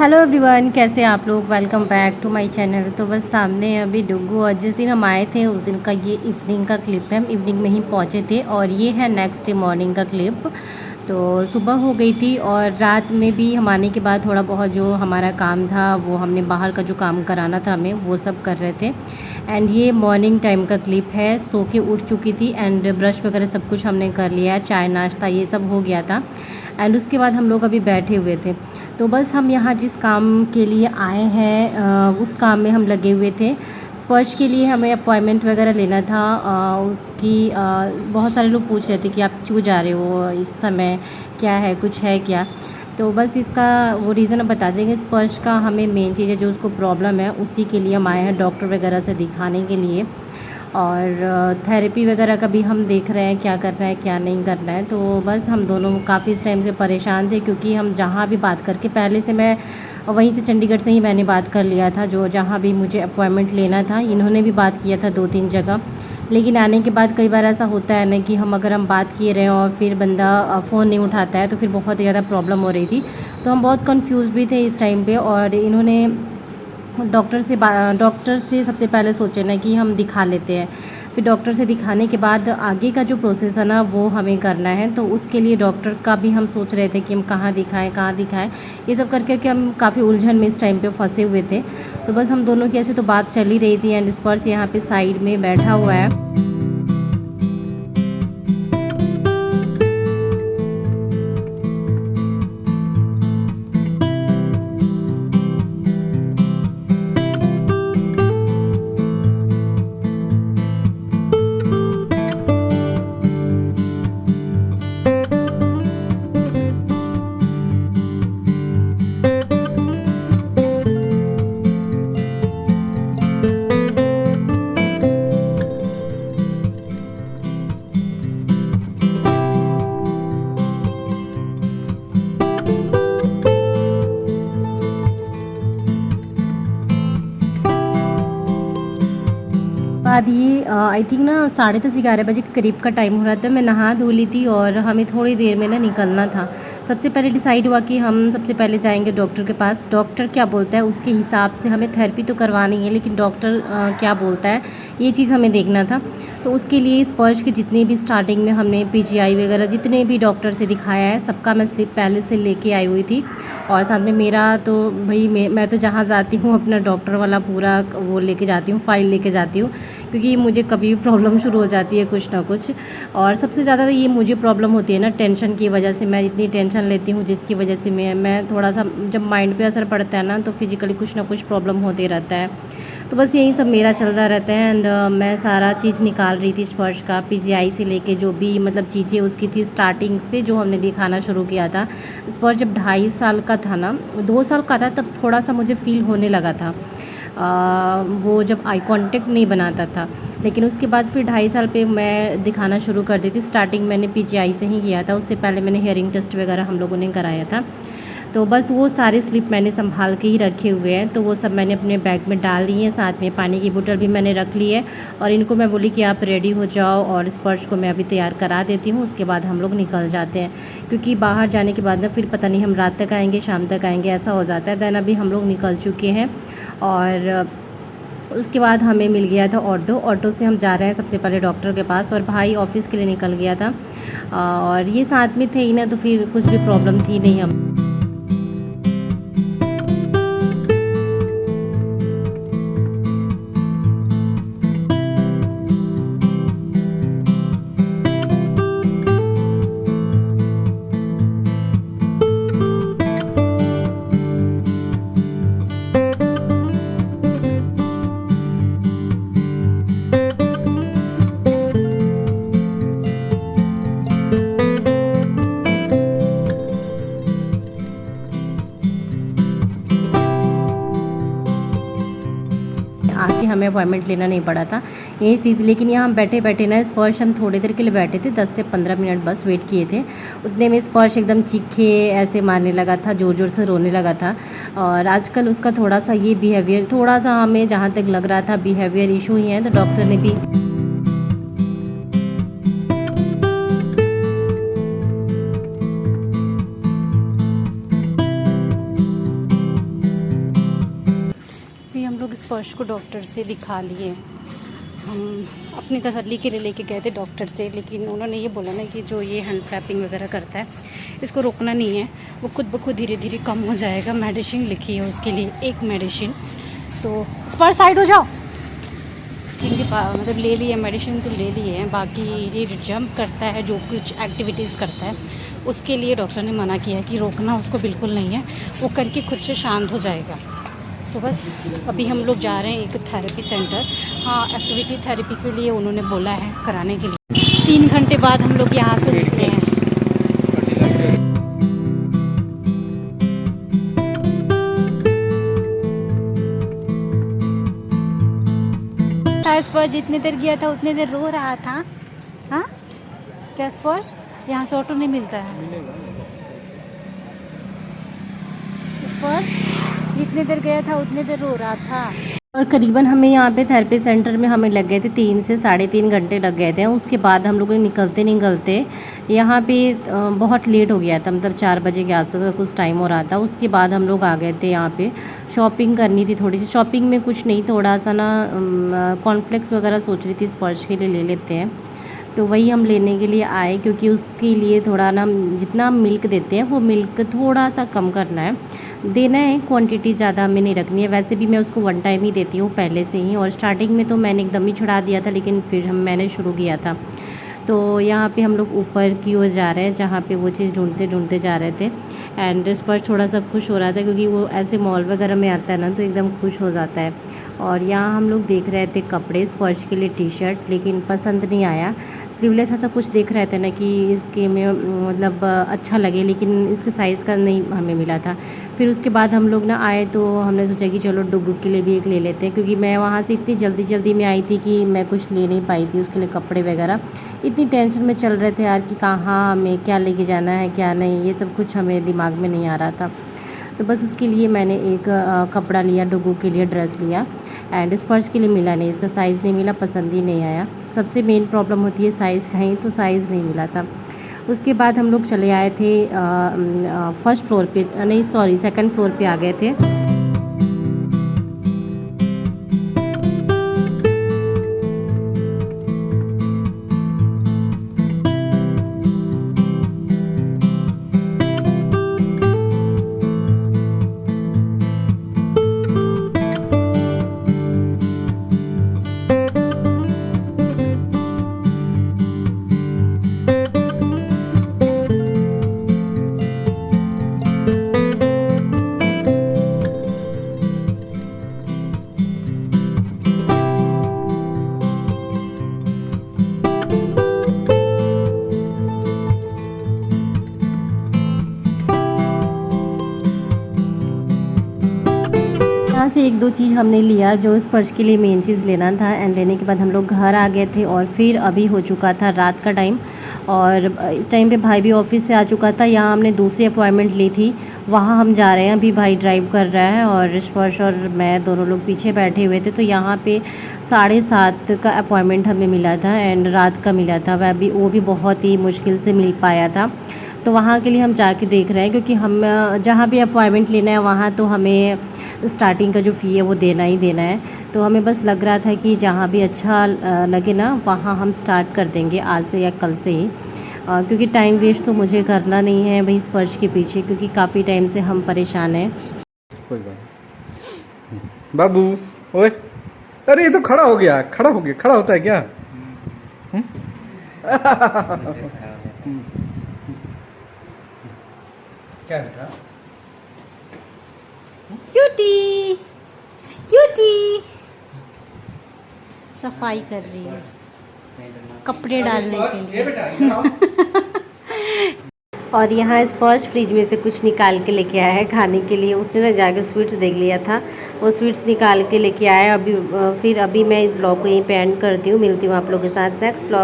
Hello everyone, कैसे हैं आप लोग। Welcome back to my channel. तो बस सामने अभी डुग्गू, और जिस दिन हम आए थे उस दिन का ये इवनिंग का क्लिप है। हम इवनिंग में ही पहुंचे थे और ये है नेक्स्ट डे मॉर्निंग का क्लिप। तो सुबह हो गई थी और रात में भी हम आने के बाद थोड़ा बहुत जो हमारा काम था, वो हमने बाहर का जो काम कराना था हमें, वो सब कर रहे थे। एंड ये मॉर्निंग टाइम का क्लिप है। सो के उठ चुकी थी एंड ब्रश वगैरह सब कुछ हमने कर लिया है, चाय नाश्ता ये सब हो गया था। एंड उसके बाद हम लोग अभी बैठे हुए थे। तो बस हम यहाँ जिस काम के लिए आए हैं उस काम में हम लगे हुए थे। स्पर्श के लिए हमें अपॉइंटमेंट वगैरह लेना था। उसकी बहुत सारे लोग पूछ रहे थे कि आप क्यों जा रहे हो इस समय, क्या है, कुछ है क्या। तो बस इसका वो रीज़न हम बता देंगे। स्पर्श का हमें मेन चीज़ है जो उसको प्रॉब्लम है, उसी के लिए हम आए हैं डॉक्टर वगैरह से दिखाने के लिए। और थेरेपी वगैरह का भी हम देख रहे हैं क्या करना है क्या नहीं करना है। तो बस हम दोनों काफ़ी इस टाइम से परेशान थे, क्योंकि हम जहाँ भी बात करके, पहले से मैं वहीं से चंडीगढ़ से ही मैंने बात कर लिया था, जो जहाँ भी मुझे अपॉइंटमेंट लेना था इन्होंने भी बात किया था 2-3 जगह। लेकिन आने के बाद कई बार ऐसा होता है ना कि हम अगर हम बात किए रहे और फिर बंदा फ़ोन नहीं उठाता है, तो फिर बहुत ज़्यादा प्रॉब्लम हो रही थी। तो हम बहुत कंफ्यूज भी थे इस टाइम पे। और इन्होंने डॉक्टर से सबसे पहले सोचे ना कि हम दिखा लेते हैं। फिर डॉक्टर से दिखाने के बाद आगे का जो प्रोसेस है ना, वो हमें करना है। तो उसके लिए डॉक्टर का भी हम सोच रहे थे कि हम कहाँ दिखाएं। ये सब करके कि हम काफ़ी उलझन में इस टाइम पे फंसे हुए थे। तो बस हम दोनों की ऐसे तो बात चल ही रही थी एंड स्पर्श यहाँ पे साइड में बैठा हुआ है। बाद ये आई थिंक ना 10:30-11 बजे के करीब का टाइम हो रहा था। मैं नहा धो ली थी और हमें थोड़ी देर में ना निकलना था। सबसे पहले डिसाइड हुआ कि हम सबसे पहले जाएंगे डॉक्टर के पास। डॉक्टर क्या बोलता है उसके हिसाब से हमें थेरेपी तो करवानी है, लेकिन डॉक्टर क्या बोलता है ये चीज़ हमें देखना था। तो उसके लिए स्पर्श के जितने भी स्टार्टिंग में हमने पीजीआई वगैरह जितने भी डॉक्टर से दिखाया है, सबका मैं स्लिप पहले से लेके आई हुई थी। और साथ में मेरा तो भाई मैं तो जहाँ जाती हूँ अपना डॉक्टर वाला पूरा वो लेके जाती हूँ, फ़ाइल लेके जाती हूँ, क्योंकि मुझे कभी भी प्रॉब्लम शुरू हो जाती है कुछ ना कुछ। और सबसे ज़्यादा ये मुझे प्रॉब्लम होती है ना टेंशन की वजह से। मैं इतनी टेंशन लेती हूँ जिसकी वजह से मैं थोड़ा सा, जब माइंड पे असर पड़ता है ना, तो फिजिकली कुछ ना कुछ प्रॉब्लम होते रहता है। तो बस यही सब मेरा चलता रहता है। एंड मैं सारा चीज़ निकाल रही थी स्पर्श का, पीजीआई से लेके जो भी मतलब चीज़ें उसकी थी स्टार्टिंग से, जो हमने दिखाना शुरू किया था। स्पर्श जब 2.5 साल का था ना, 2 साल का था, तब थोड़ा सा मुझे फ़ील होने लगा था। वो जब आई कांटेक्ट नहीं बनाता था। लेकिन उसके बाद फिर 2.5 साल पे मैं दिखाना शुरू कर दी थी। स्टार्टिंग मैंने पीजीआई से ही किया था, उससे पहले मैंने हेयरिंग टेस्ट वगैरह हम लोगों ने कराया था। तो बस वो सारे स्लिप मैंने संभाल के ही रखे हुए हैं, तो वो सब मैंने अपने बैग में डाल ली हैं। साथ में पानी की बोतल भी मैंने रख ली है। और इनको मैं बोली कि आप रेडी हो जाओ, और स्पर्श को मैं अभी तैयार करा देती हूँ, उसके बाद हम लोग निकल जाते हैं। क्योंकि बाहर जाने के बाद ना फिर पता नहीं हम रात तक आएंगे शाम तक आएंगे, ऐसा हो जाता है। दैन अभी हम लोग निकल चुके हैं। और उसके बाद हमें मिल गया था ऑटो से हम जा रहे हैं सबसे पहले डॉक्टर के पास। और भाई ऑफिस के लिए निकल गया था। और ये साथ में थे ही ना, तो फिर कुछ भी प्रॉब्लम थी नहीं हम। आके हमें अपॉइंटमेंट लेना नहीं पड़ा था, यही स्थिति थी। लेकिन यहाँ हम बैठे बैठे ना, स्पर्श हम थोड़ी देर के लिए बैठे थे, 10 से 15 मिनट बस वेट किए थे। उतने में स्पर्श एकदम चीखे ऐसे मारने लगा था, ज़ोर ज़ोर से रोने लगा था। और आजकल उसका थोड़ा सा ये बिहेवियर, थोड़ा सा हमें जहाँ तक लग रहा था बिहेवियर इशू ही है। तो डॉक्टर ने भी भी हम लोग स्पर्श को डॉक्टर से दिखा लिए। हम अपनी तसल्ली के लिए लेके गए थे डॉक्टर से, लेकिन उन्होंने ये बोला ना कि जो ये हैंड फ्लैपिंग वगैरह करता है इसको रोकना नहीं है, वो खुद ब खुद धीरे धीरे कम हो जाएगा। मेडिसिन लिखी है उसके लिए, एक मेडिसिन। तो स्पर्श साइड हो जाओ, क्योंकि मतलब ले लिए मेडिसिन तो ले लिए हैं, बाकी ये जंप करता है, जो कुछ एक्टिविटीज़ करता है उसके लिए डॉक्टर ने मना किया है कि रोकना उसको बिल्कुल नहीं है, वो करके खुद से शांत हो जाएगा। तो बस अभी हम लोग जा रहे हैं एक थेरेपी सेंटर, हाँ एक्टिविटी थेरेपी के लिए उन्होंने बोला है कराने के लिए। 3 घंटे बाद हम लोग यहाँ से निकले हैं। स्पर्श जितनी देर गया था उतनी देर रो रहा था। हाँ क्या स्पर्श, यहाँ से ऑटो नहीं मिलता है। स्पर्श जितनी देर गया था उतनी देर रो रहा था। और करीबन हमें यहाँ पे थेरेपी सेंटर में हमें लग गए थे 3 से 3.5 घंटे लग गए थे। उसके बाद हम लोग निकलते यहाँ पे बहुत लेट हो गया था, मतलब 4 बजे के आसपास का कुछ टाइम हो रहा था। उसके बाद हम लोग आ गए थे यहाँ पे, शॉपिंग करनी थी थोड़ी सी। शॉपिंग में कुछ नहीं, थोड़ा सा ना कॉर्नफ्लेक्स वगैरह सोच रही थी स्पर्श के लिए ले लेते हैं, तो वही हम लेने के लिए आए, क्योंकि उसके लिए थोड़ा ना जितना हम मिल्क देते हैं वो मिल्क थोड़ा सा कम करना है, देना है, क्वांटिटी ज़्यादा हमें नहीं रखनी है। वैसे भी मैं उसको 1 टाइम ही देती हूँ पहले से ही, और स्टार्टिंग में तो मैंने एकदम ही छुड़ा दिया था, लेकिन फिर मैंने शुरू किया था। तो यहाँ पे हम लोग ऊपर की ओर जा रहे हैं, जहाँ पे वो चीज़ ढूंढते जा रहे थे। एंड स्पर्श थोड़ा सा खुश हो रहा था, क्योंकि वो ऐसे मॉल वगैरह में आता है ना तो एकदम खुश हो जाता है। और यहाँ हम लोग देख रहे थे कपड़े स्पर्श के लिए, टी-शर्ट, लेकिन पसंद नहीं आया। स्लीवलेस ऐसा कुछ देख रहे थे ना कि इसके में मतलब अच्छा लगे, लेकिन इसके साइज़ का नहीं हमें मिला था। फिर उसके बाद हम लोग ना आए तो हमने सोचा कि चलो डुगू के लिए भी एक ले लेते हैं, क्योंकि मैं वहाँ से इतनी जल्दी में आई थी कि मैं कुछ ले नहीं पाई थी उसके लिए कपड़े वगैरह। इतनी टेंशन में चल रहे थे यार कि कहाँ हमें क्या लेके जाना है क्या नहीं, ये सब कुछ हमें दिमाग में नहीं आ रहा था। तो बस उसके लिए मैंने एक कपड़ा लिया, डुगू के लिए ड्रेस लिया। एंड स्पर्श के लिए मिला नहीं, इसका साइज़ नहीं मिला, पसंद ही नहीं आया। सबसे मेन प्रॉब्लम होती है साइज़ का ही, तो साइज़ नहीं मिला था। उसके बाद हम लोग चले आए थे फर्स्ट फ्लोर पे, नहीं सॉरी सेकंड फ्लोर पे आ गए थे। यहाँ से 1-2 चीज़ हमने लिया जो स्पर्श के लिए मेन चीज़ लेना था। एंड लेने के बाद हम लोग घर आ गए थे, और फिर अभी हो चुका था रात का टाइम, और इस टाइम पे भाई भी ऑफिस से आ चुका था। यहाँ हमने दूसरी अपॉइंटमेंट ली थी, वहाँ हम जा रहे हैं। अभी भाई ड्राइव कर रहा है और स्पर्श और मैं दोनों लोग पीछे बैठे हुए थे। तो यहाँ पे 7:30 का अपॉइंटमेंट हमें मिला था, एंड रात का मिला था। वो भी बहुत ही मुश्किल से मिल पाया था। तो वहाँ के लिए हम जाके देख रहे हैं, क्योंकि हम जहाँ भी अपॉइंटमेंट लेना है वहाँ तो हमें स्टार्टिंग का जो फ़ी है वो देना ही देना है। तो हमें बस लग रहा था कि जहाँ भी अच्छा लगे ना वहाँ हम स्टार्ट कर देंगे आज से या कल से ही, क्योंकि टाइम वेस्ट तो मुझे करना नहीं है भाई स्पर्श के पीछे, क्योंकि काफ़ी टाइम से हम परेशान हैं। कोई बात बाबू, ओए अरे ये तो खड़ा हो गया, खड़ा होता है क्या? क्या बेटा? क्यूटी क्यूटी सफाई कर रही है कपड़े डालने के लिए। और यहाँ स्पर्श फ्रिज में से कुछ निकाल के लेके आया है खाने के लिए। उसने ना जाके स्वीट्स देख लिया था, वो स्वीट्स निकाल के लेके आया। फिर अभी मैं इस ब्लॉग को यहीं पे एंड करती हूँ। मिलती हूँ आप लोगों के साथ नेक्स्ट ब्लॉग।